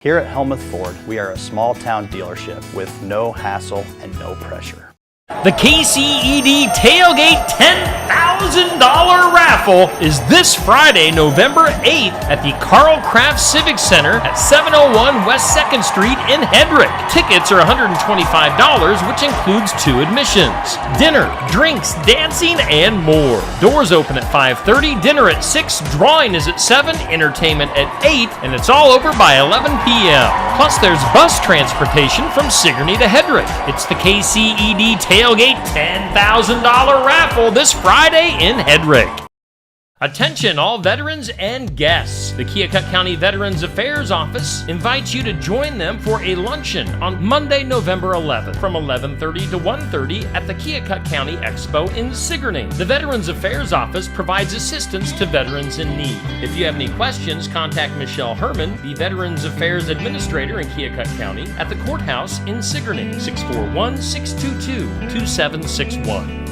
Here at Helmuth Ford, we are a small town dealership with no hassle and no pressure. The KCED Tailgate $10,000 raffle is this Friday, November 8th at the Carl Kraft Civic Center at 701 West 2nd Street in Hedrick. Tickets are $125, which includes 2 admissions. Dinner, drinks, dancing, and more. Doors open at 5:30, dinner at 6, drawing is at 7, entertainment at 8, and it's all over by 11 p.m. Plus, there's bus transportation from Sigourney to Hedrick. It's the KCED Tailgate $10,000 raffle this Friday in Hedrick. Attention all veterans and guests. The Keokuk County Veterans Affairs Office invites you to join them for a luncheon on Monday, November 11th from 11:30 to 1:30 at the Keokuk County Expo in Sigourney. The Veterans Affairs Office provides assistance to veterans in need. If you have any questions, contact Michelle Herman, the Veterans Affairs Administrator in Keokuk County, at the courthouse in Sigourney, 641-622-2761.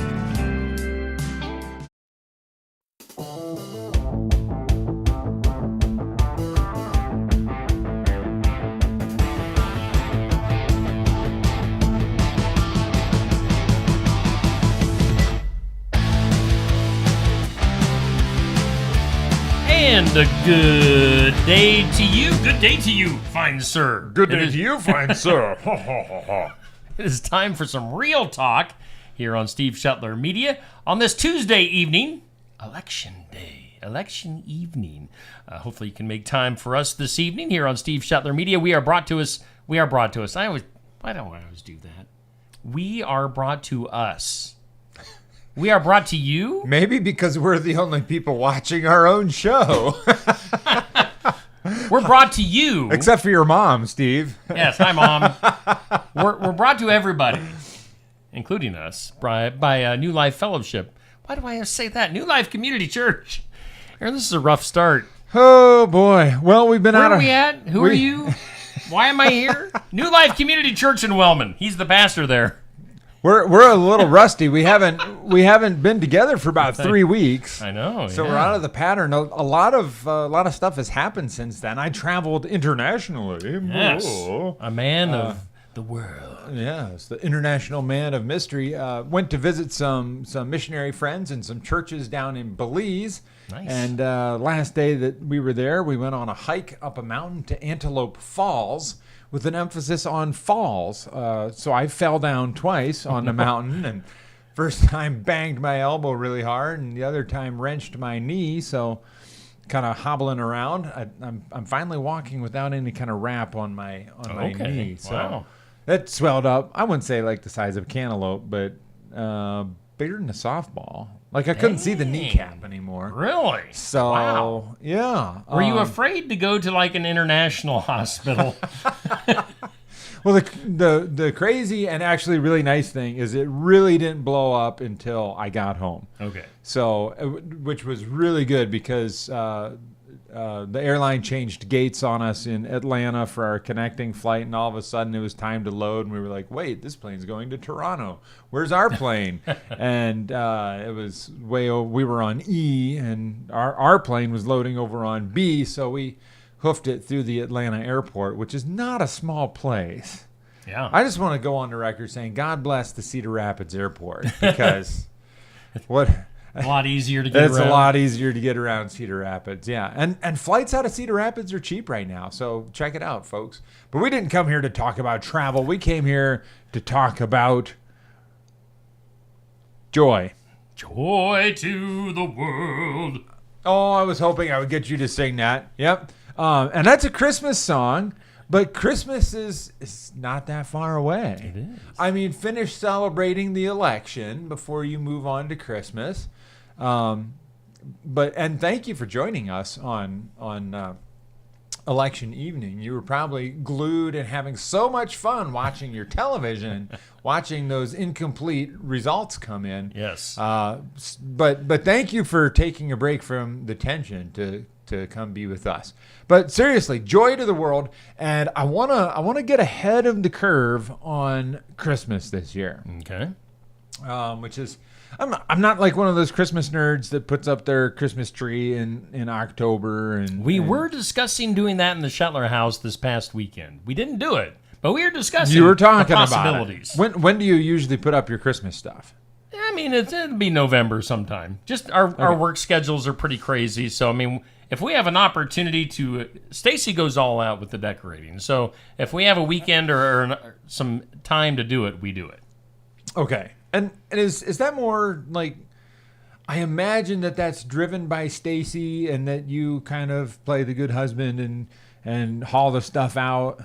And a good day to you. Good day to you, fine sir. Good day to you, fine sir. It is time for some real talk here on Steve Shetler Media on this Tuesday evening, Election Day, Election Evening. Hopefully you can make time for us this evening here on Steve Shetler Media. We are brought to us. Why do I always do that? We are brought to us. We are brought to you? Maybe because we're the only people watching our own show. We're brought to you. Except for your mom, Steve. Yes, hi, Mom. We're brought to everybody, including us, by New Life Fellowship. Why do I say that? New Life Community Church. Aaron, this is a rough start. Oh, boy. Well, we've been Where out of... are we at? Who are you? Why am I here? New Life Community Church in Wellman. He's the pastor there. We're a little rusty. We haven't been together for about 3 weeks. I know. So yeah. we're out of the pattern. A lot of stuff has happened since then. I traveled internationally. Yes. Oh. A man of the world. Yes, the international man of mystery. Went to visit some missionary friends and some churches down in Belize. Nice. And last day that we were there, we went on a hike up a mountain to Antelope Falls, with an emphasis on falls. So I fell down twice on the mountain, and first time banged my elbow really hard, and the other time wrenched my knee. So kind of hobbling around. I'm finally walking without any kind of wrap on my knee. So wow. That swelled up. I wouldn't say like the size of a cantaloupe, but bigger than a softball. Like I couldn't see the kneecap anymore. Really? So wow. Yeah. Were you afraid to go to like an international hospital? Well, the crazy and actually really nice thing is it really didn't blow up until I got home. Okay. So, which was really good because the airline changed gates on us in Atlanta for our connecting flight, and all of a sudden it was time to load, and we were like, wait, this plane's going to Toronto. Where's our plane? And it was we were on E, and our plane was loading over on B, so we hoofed it through the Atlanta airport, which is not a small place. Yeah. I just want to go on the record saying God bless the Cedar Rapids airport, because a lot easier to get around. It's a lot easier to get around Cedar Rapids, yeah. And flights out of Cedar Rapids are cheap right now, so check it out, folks. But we didn't come here to talk about travel. We came here to talk about joy. Joy to the world. Oh, I was hoping I would get you to sing that. Yep. And that's a Christmas song, but Christmas is not that far away. It is. I mean, finish celebrating the election before you move on to Christmas. And thank you for joining us on election evening. You were probably glued and having so much fun watching your television, watching those incomplete results come in. Yes. But thank you for taking a break from the tension to come be with us. But seriously, joy to the world, and I wanna get ahead of the curve on Christmas this year. Okay. Which is I'm not like one of those Christmas nerds that puts up their Christmas tree in October. And We were discussing doing that in the Shetler house this past weekend. We didn't do it, but we were discussing you were talking the about possibilities. it. When do you usually put up your Christmas stuff? I mean, it'll be November sometime. Just our work schedules are pretty crazy. So, I mean, if we have an opportunity to... Stacy goes all out with the decorating. So, if we have a weekend or some time to do it, we do it. Okay. And is that more like... I imagine that's driven by Stacy and that you kind of play the good husband and haul the stuff out.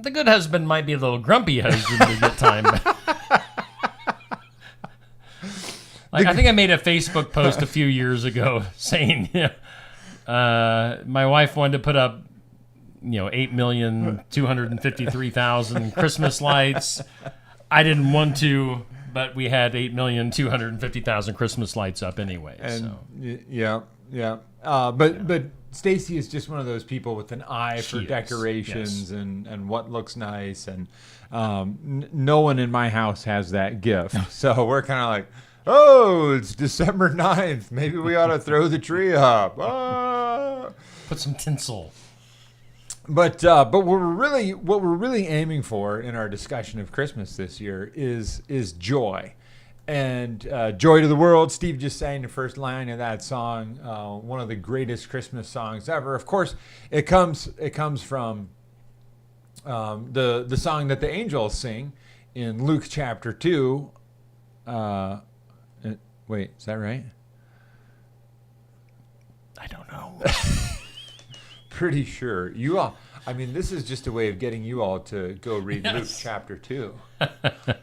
The good husband might be a little grumpy husband at that time. Like, I think I made a Facebook post a few years ago saying, my wife wanted to put up, 8,253,000 Christmas lights. I didn't want to, but we had 8,250,000 Christmas lights up anyway. And so. Yeah. But Stacy is just one of those people with an eye for decorations and what looks nice. And no one in my house has that gift. So we're kind of like, oh, it's December 9th. Maybe we ought to throw the tree up. Put some tinsel. But what we're really aiming for in our discussion of Christmas this year is joy. And Joy to the World, Steve just sang the first line of that song, one of the greatest Christmas songs ever. Of course, it comes from the song that the angels sing in Luke chapter 2. Wait, is that right? I don't know. Pretty sure. You all, I mean, this is just a way of getting you all to go read Luke chapter 2.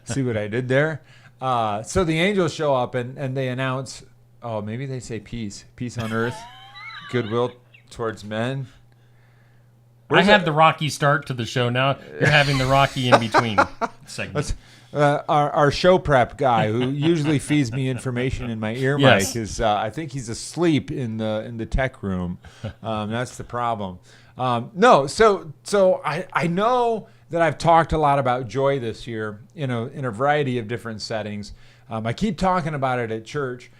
See what I did there? So the angels show up and they announce, maybe they say peace. Peace on earth, goodwill towards men. I had the rocky start to the show. Now you're having the rocky in between segment. Our show prep guy, who usually feeds me information in my ear mic, is I think he's asleep in the tech room. That's the problem. No, so I know that I've talked a lot about joy this year in a variety of different settings. I keep talking about it at church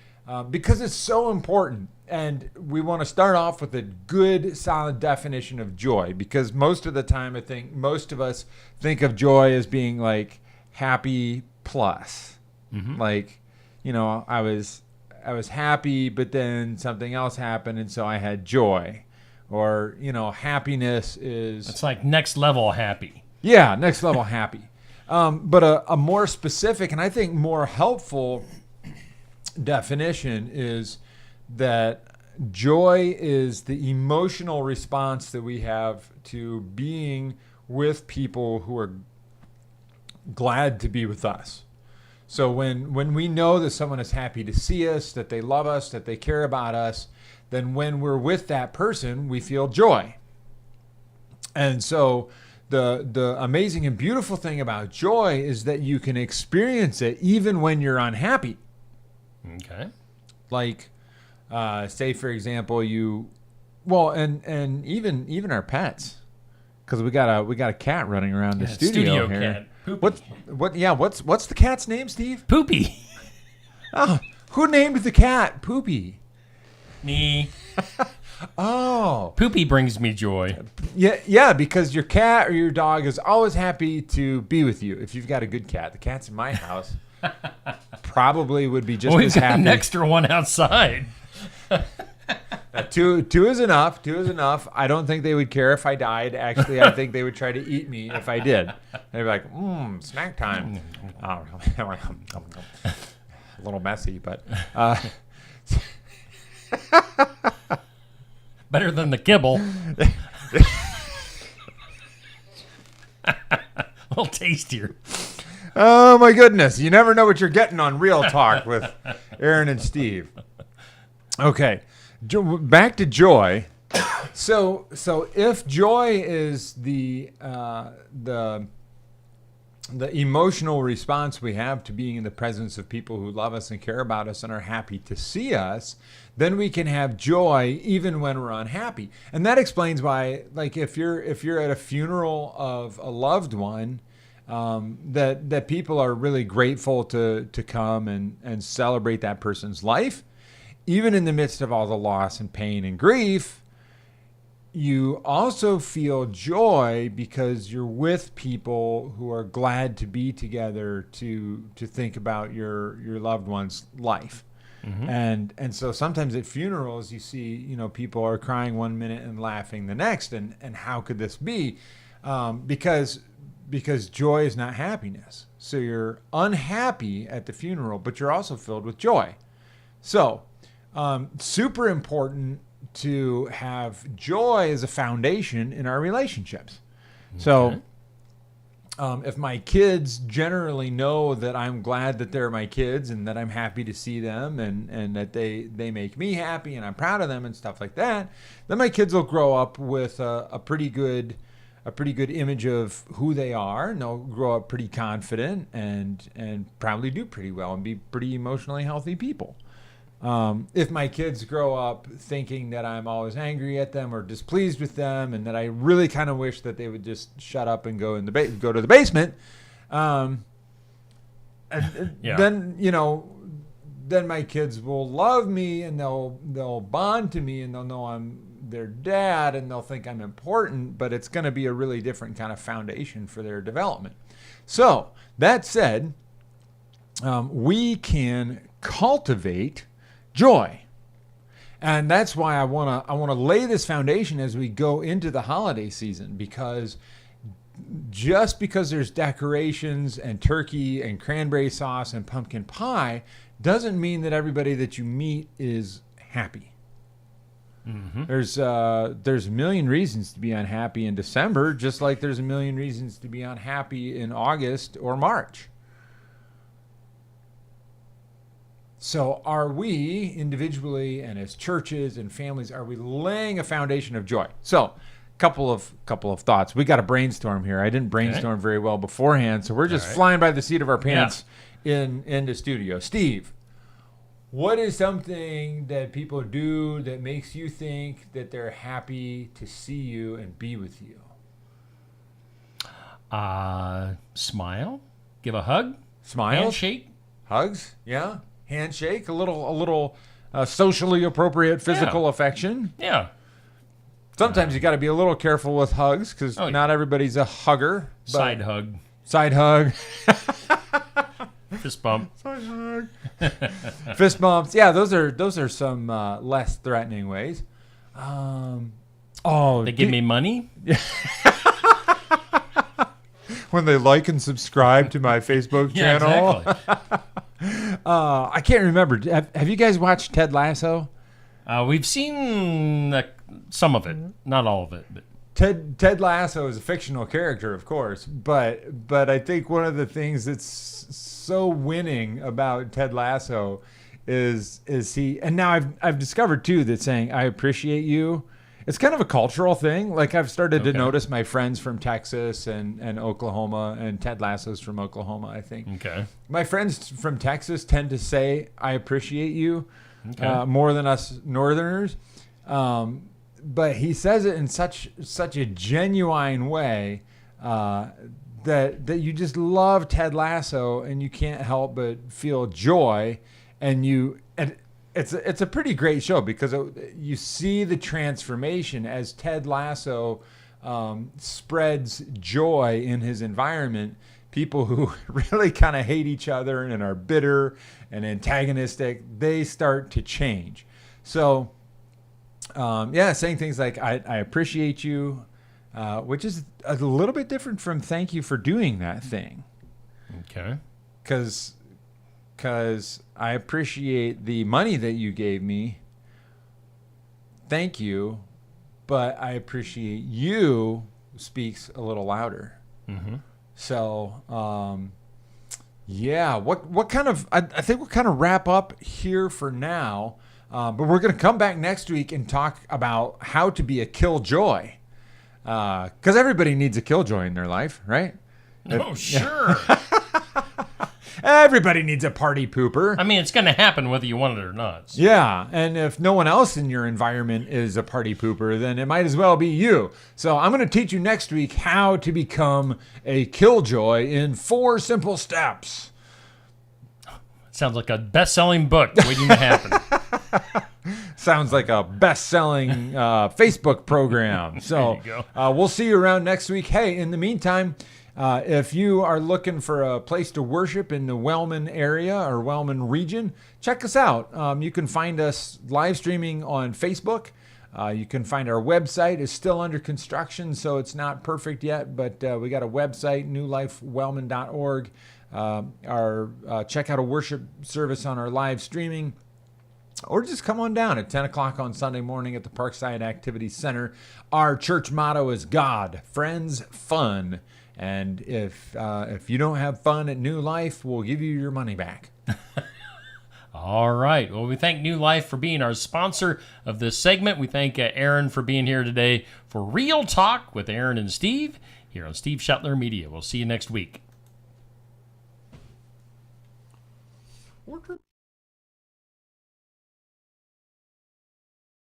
because it's so important. And we want to start off with a good, solid definition of joy, because most of the time I think most of us think of joy as being like happy plus. Mm-hmm. Like, I was happy, but then something else happened, and so I had joy. Or, happiness is... It's like next level happy. Yeah, next level happy. But a more specific and I think more helpful definition is that joy is the emotional response that we have to being with people who are glad to be with us. So when we know that someone is happy to see us, that they love us, that they care about us, then when we're with that person, we feel joy. And so the amazing and beautiful thing about joy is that you can experience it even when you're unhappy. Okay. Like, say for example, and even our pets, because we got a cat running around the studio here. Cat. What's the cat's name, Steve? Poopy. Oh, who named the cat Poopy? Me. Oh. Poopy brings me joy. Yeah, because your cat or your dog is always happy to be with you. If you've got a good cat, the cats in my house probably would be just as happy. An extra one outside. Two is enough. I don't think they would care if I died. Actually, I think they would try to eat me if I did. They'd be like, snack time. A little messy, but... Better than the kibble. A little tastier. Oh, my goodness. You never know what you're getting on Real Talk with Aaron and Steve. Okay. Back to joy. So if joy is the emotional response we have to being in the presence of people who love us and care about us and are happy to see us, then we can have joy even when we're unhappy. And that explains why, like, if you're at a funeral of a loved one, that people are really grateful to come and celebrate that person's life. Even in the midst of all the loss and pain and grief, you also feel joy because you're with people who are glad to be together to think about your loved one's life. Mm-hmm. And so sometimes at funerals you see, people are crying one minute and laughing the next, and how could this be? Because joy is not happiness. So you're unhappy at the funeral, but you're also filled with joy. So super important to have joy as a foundation in our relationships. Okay. So if my kids generally know that I'm glad that they're my kids and that I'm happy to see them and that they make me happy and I'm proud of them and stuff like that, then my kids will grow up with a pretty good image of who they are, and they'll grow up pretty confident and probably do pretty well and be pretty emotionally healthy people. If my kids grow up thinking that I'm always angry at them or displeased with them, and that I really kind of wish that they would just shut up and go to the basement, then my kids will love me and they'll bond to me and they'll know I'm their dad and they'll think I'm important, but it's going to be a really different kind of foundation for their development. So that said, we can cultivate joy. And that's why I want to lay this foundation as we go into the holiday season, because just because there's decorations and turkey and cranberry sauce and pumpkin pie doesn't mean that everybody that you meet is happy. Mm-hmm. There's a million reasons to be unhappy in December, just like there's a million reasons to be unhappy in August or March. So are we individually and as churches and families, are we laying a foundation of joy? So couple of thoughts. We got to brainstorm here. I didn't brainstorm very well beforehand, so we're just flying by the seat of our pants in the studio. Steve, what is something that people do that makes you think that they're happy to see you and be with you? Smile, give a hug, Smiles, handshake, hugs, yeah. Handshake, a little socially appropriate physical affection. Yeah. Sometimes you got to be a little careful with hugs because not everybody's a hugger. Side hug. Side hug. Fist bump. Side hug. Fist bumps. Yeah, those are some less threatening ways. They give me money. When they like and subscribe to my Facebook channel. Exactly. I can't remember. Have you guys watched Ted Lasso? We've seen some of it, not all of it. But Ted Lasso is a fictional character, of course, but I think one of the things that's so winning about Ted Lasso is he. And now I've discovered too that saying "I appreciate you." It's kind of a cultural thing. Like I've started to notice my friends from Texas and Oklahoma, and Ted Lasso's from Oklahoma, I think. Okay. My friends from Texas tend to say, I appreciate you more than us Northerners. But he says it in such a genuine way that you just love Ted Lasso and you can't help but feel joy. And it's a pretty great show because you see the transformation as Ted Lasso spreads joy in his environment. People who really kind of hate each other and are bitter and antagonistic, they start to change. So, saying things like, I appreciate you, which is a little bit different from thank you for doing that thing. Okay. Because I appreciate the money that you gave me. Thank you. But I appreciate you speaks a little louder. Mm-hmm. So, what kind of, I think we'll kind of wrap up here for now. But we're going to come back next week and talk about how to be a killjoy. Because everybody needs a killjoy in their life, right? Oh, sure. Everybody needs a party pooper. I mean, it's going to happen whether you want it or not. So. Yeah, and if no one else in your environment is a party pooper, then it might as well be you. So I'm going to teach you next week how to become a killjoy in 4 simple steps. Sounds like a best-selling book waiting to happen. Sounds like a best-selling Facebook program. So There you go. we'll see you around next week. Hey, in the meantime, if you are looking for a place to worship in the Wellman area or Wellman region, check us out. You can find us live streaming on Facebook. You can find our website is still under construction, so it's not perfect yet, but we got a website, newlifewellman.org. Check out a worship service on our live streaming, or just come on down at 10 o'clock on Sunday morning at the Parkside Activity Center. Our church motto is God, Friends, Fun. And if you don't have fun at New Life, we'll give you your money back. All right. Well, we thank New Life for being our sponsor of this segment. We thank Aaron for being here today for Real Talk with Aaron and Steve here on Steve Shuttler Media. We'll see you next week.